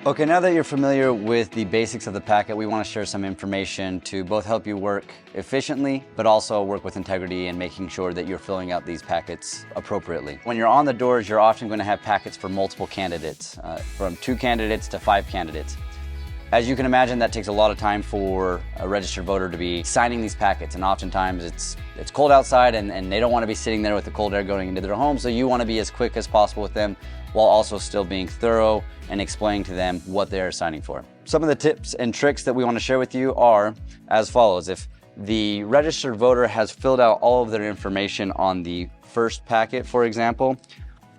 Okay, now that you're familiar with the basics of the packet, we want to share some information to both help you work efficiently, but also work with integrity and making sure that you're filling out these packets appropriately. When you're on the doors, you're often going to have packets for multiple candidates, from 2 candidates to 5 candidates. As you can imagine, that takes a lot of time for a registered voter to be signing these packets, and oftentimes it's cold outside and they don't want to be sitting there with the cold air going into their home, so you want to be as quick as possible with them while also still being thorough and explaining to them what they are signing for. Some of the tips and tricks that we want to share with you are as follows. If the registered voter has filled out all of their information on the first packet, for example,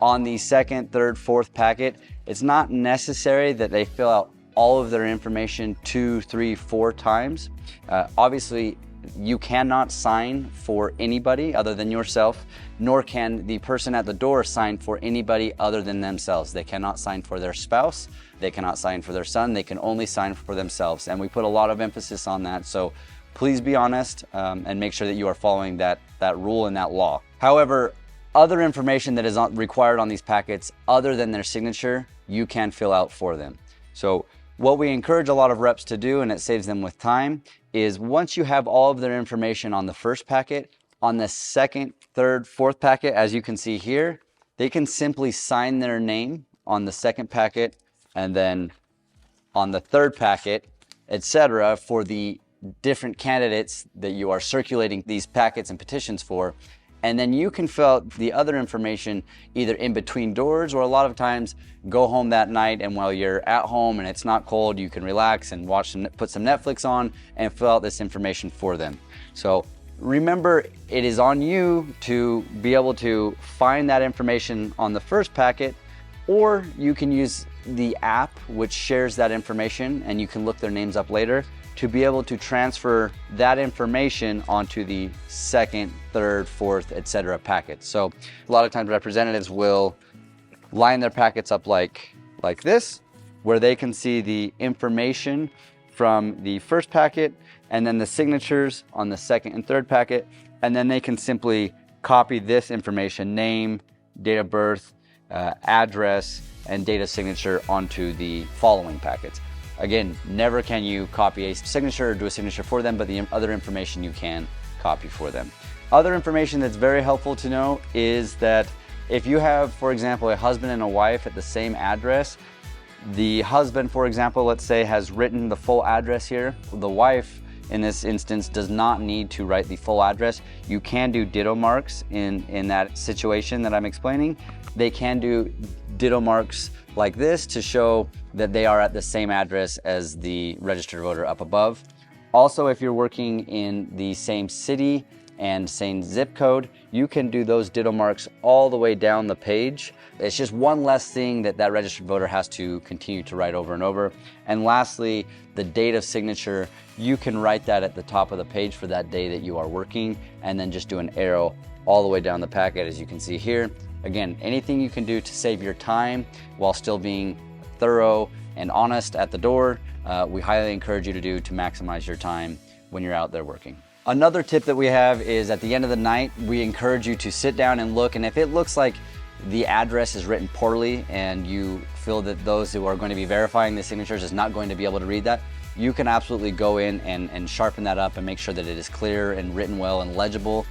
on the second, third, fourth packet, it's not necessary that they fill out all of their information 2, 3, 4 times. Obviously, you cannot sign for anybody other than yourself, nor can the person at the door sign for anybody other than themselves. They cannot sign for their spouse, they cannot sign for their son, they can only sign for themselves. And we put a lot of emphasis on that, so please be honest and make sure that you are following that rule and that law. However, other information that is not required on these packets other than their signature, you can fill out for them. So what we encourage a lot of reps to do, and it saves them with time, is once you have all of their information on the first packet, on the second, third, fourth packet, as you can see here, they can simply sign their name on the second packet and then on the third packet, etc., for the different candidates that you are circulating these packets and petitions for. And then you can fill out the other information either in between doors, or a lot of times go home that night, and while you're at home and it's not cold, you can relax and put some Netflix on and fill out this information for them. So remember, it is on you to be able to find that information on the first packet, or you can use the app which shares that information and you can look their names up later to be able to transfer that information onto the second, third, fourth, etc. packets. So a lot of times representatives will line their packets up like this, where they can see the information from the first packet and then the signatures on the second and third packet, and then they can simply copy this information, name, date of birth, address, and date of signature onto the following packets. Again, never can you copy a signature or do a signature for them, but the other information you can copy for them. Other information that's very helpful to know is that if you have, for example, a husband and a wife at the same address, the husband, for example, let's say, has written the full address here. The wife, in this instance, does not need to write the full address. You can do ditto marks in that situation that I'm explaining. They can do ditto marks like this to show that they are at the same address as the registered voter up above. Also, if you're working in the same city and same zip code, you can do those ditto marks all the way down the page. It's just one less thing that registered voter has to continue to write over and over. And lastly, the date of signature, you can write that at the top of the page for that day that you are working, and then just do an arrow all the way down the packet, as you can see here. Again, anything you can do to save your time while still being thorough and honest at the door, we highly encourage you to do to maximize your time when you're out there working. Another tip that we have is at the end of the night, we encourage you to sit down and look, and if it looks like the address is written poorly and you feel that those who are going to be verifying the signatures is not going to be able to read that, you can absolutely go in and sharpen that up and make sure that it is clear and written well and legible.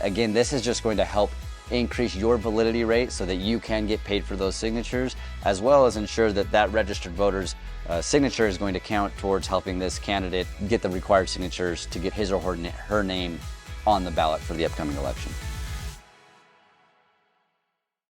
Again, this is just going to help increase your validity rate so that you can get paid for those signatures, as well as ensure that that registered voter's signature is going to count towards helping this candidate get the required signatures to get his or her name on the ballot for the upcoming election.